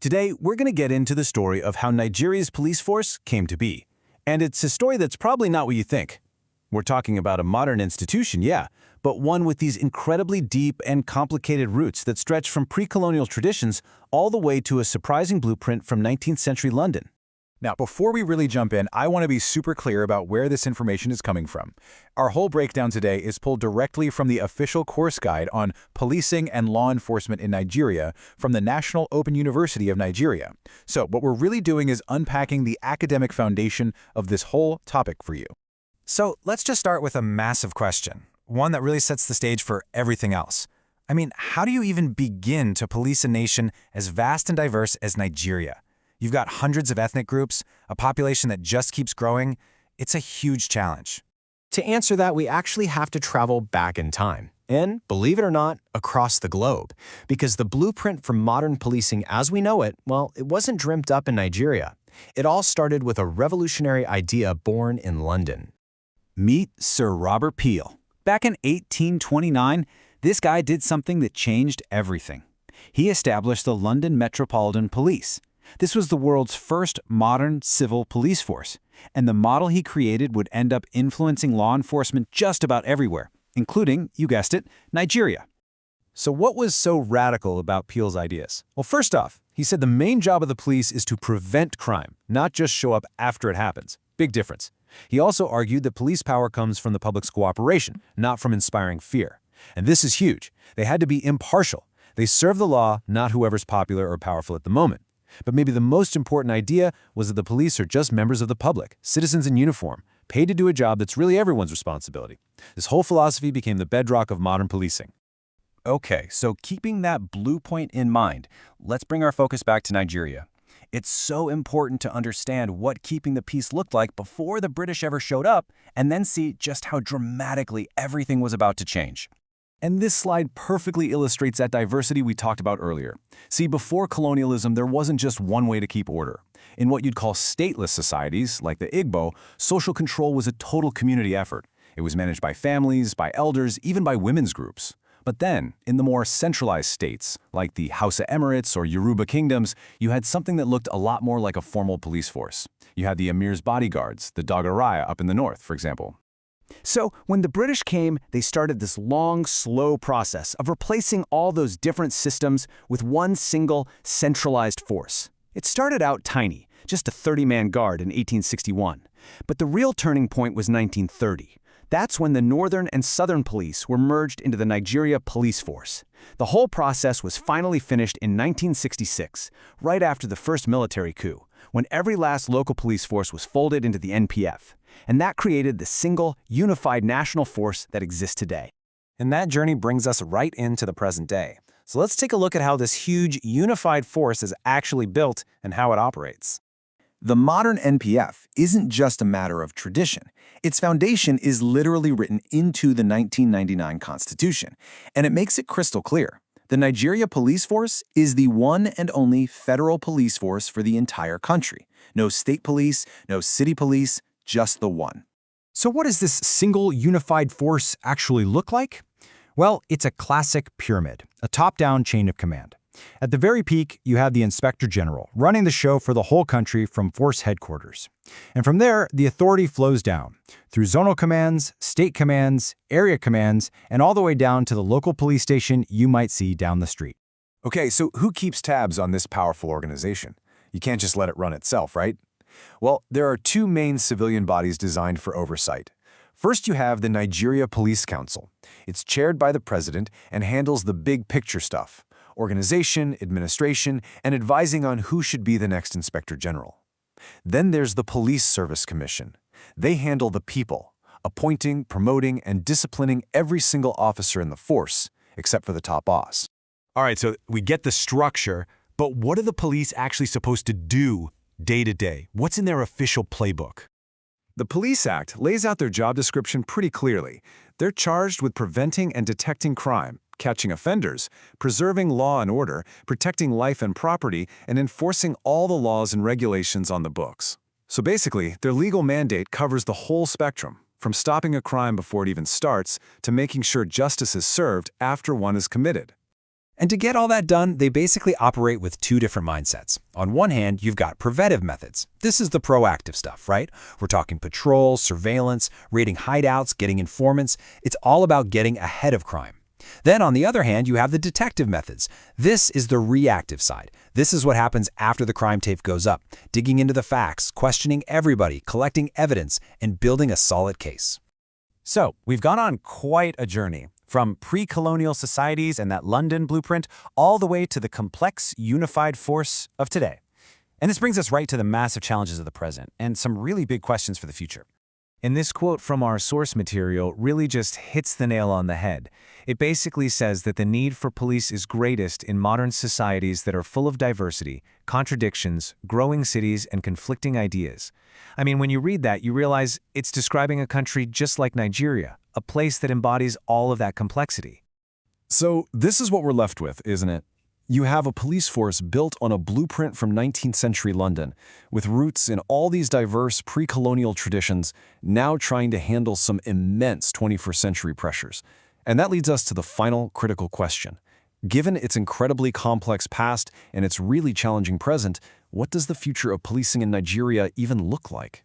Today, we're going to get into the story of how Nigeria's police force came to be. And it's a story that's probably not what you think. We're talking about a modern institution, yeah, but one with these incredibly deep and complicated roots that stretch from pre-colonial traditions all the way to a surprising blueprint from 19th century London. Now, before we really jump in, I want to be super clear about where this information is coming from. Our whole breakdown today is pulled directly from the official course guide on policing and law enforcement in Nigeria from the National Open University of Nigeria. So what we're really doing is unpacking the academic foundation of this whole topic for you. So let's just start with a massive question, one that really sets the stage for everything else. I mean, how do you even begin to police a nation as vast and diverse as Nigeria? You've got hundreds of ethnic groups, a population that just keeps growing. It's a huge challenge. To answer that, we actually have to travel back in time. And, believe it or not, across the globe. Because the blueprint for modern policing as we know it, well, it wasn't dreamt up in Nigeria. It all started with a revolutionary idea born in London. Meet Sir Robert Peel. Back in 1829, this guy did something that changed everything. He established the London Metropolitan Police. This was the world's first modern civil police force, and the model he created would end up influencing law enforcement just about everywhere, including, you guessed it, Nigeria. So what was so radical about Peel's ideas? Well, first off, he said the main job of the police is to prevent crime, not just show up after it happens. Big difference. He also argued that police power comes from the public's cooperation, not from inspiring fear. And this is huge. They had to be impartial. They serve the law, not whoever's popular or powerful at the moment. But maybe the most important idea was that the police are just members of the public, citizens in uniform, paid to do a job that's really everyone's responsibility. This whole philosophy became the bedrock of modern policing. Okay, so keeping that blue point in mind, let's bring our focus back to Nigeria. It's so important to understand what keeping the peace looked like before the British ever showed up, and then see just how dramatically everything was about to change. And this slide perfectly illustrates that diversity we talked about earlier. See, before colonialism, there wasn't just one way to keep order. In what you'd call stateless societies, like the Igbo, social control was a total community effort. It was managed by families, by elders, even by women's groups. But then, in the more centralized states, like the Hausa Emirates or Yoruba kingdoms, you had something that looked a lot more like a formal police force. You had the emir's bodyguards, the Doggeraya up in the north, for example. So, when the British came, they started this long, slow process of replacing all those different systems with one single, centralized force. It started out tiny, just a 30-man guard in 1861. But the real turning point was 1930. That's when the Northern and Southern police were merged into the Nigeria Police Force. The whole process was finally finished in 1966, right after the first military coup, when every last local police force was folded into the NPF. And that created the single, unified national force that exists today. And that journey brings us right into the present day. So let's take a look at how this huge, unified force is actually built and how it operates. The modern NPF isn't just a matter of tradition. Its foundation is literally written into the 1999 Constitution, and it makes it crystal clear. The Nigeria Police Force is the one and only federal police force for the entire country. No state police, no city police, just the one. So what does this single unified force actually look like? Well, it's a classic pyramid, a top-down chain of command. At the very peak, you have the Inspector General, running the show for the whole country from force headquarters. And from there, the authority flows down, through zonal commands, state commands, area commands, and all the way down to the local police station you might see down the street. Okay, so who keeps tabs on this powerful organization? You can't just let it run itself, right? Well, there are two main civilian bodies designed for oversight. First, you have the Nigeria Police Council. It's chaired by the president and handles the big picture stuff: organization, administration, and advising on who should be the next Inspector General. Then there's the Police Service Commission. They handle the people, appointing, promoting, and disciplining every single officer in the force, except for the top boss. All right, so we get the structure, but what are the police actually supposed to do day to day? What's in their official playbook? The Police Act lays out their job description pretty clearly. They're charged with preventing and detecting crime, catching offenders, preserving law and order, protecting life and property, and enforcing all the laws and regulations on the books. So basically, their legal mandate covers the whole spectrum, from stopping a crime before it even starts to making sure justice is served after one is committed. And to get all that done, they basically operate with two different mindsets. On one hand, you've got preventive methods. This is the proactive stuff, right? We're talking patrol, surveillance, raiding hideouts, getting informants. It's all about getting ahead of crime. Then, on the other hand, you have the detective methods. This is the reactive side. This is what happens after the crime tape goes up, digging into the facts, questioning everybody, collecting evidence, and building a solid case. So, we've gone on quite a journey, from pre-colonial societies and that London blueprint all the way to the complex, unified force of today. And this brings us right to the massive challenges of the present and some really big questions for the future. And this quote from our source material really just hits the nail on the head. It basically says that the need for police is greatest in modern societies that are full of diversity, contradictions, growing cities, and conflicting ideas. I mean, when you read that, you realize it's describing a country just like Nigeria, a place that embodies all of that complexity. So this is what we're left with, isn't it? You have a police force built on a blueprint from 19th century London, with roots in all these diverse pre-colonial traditions, now trying to handle some immense 21st century pressures. And that leads us to the final critical question. Given its incredibly complex past and its really challenging present, what does the future of policing in Nigeria even look like?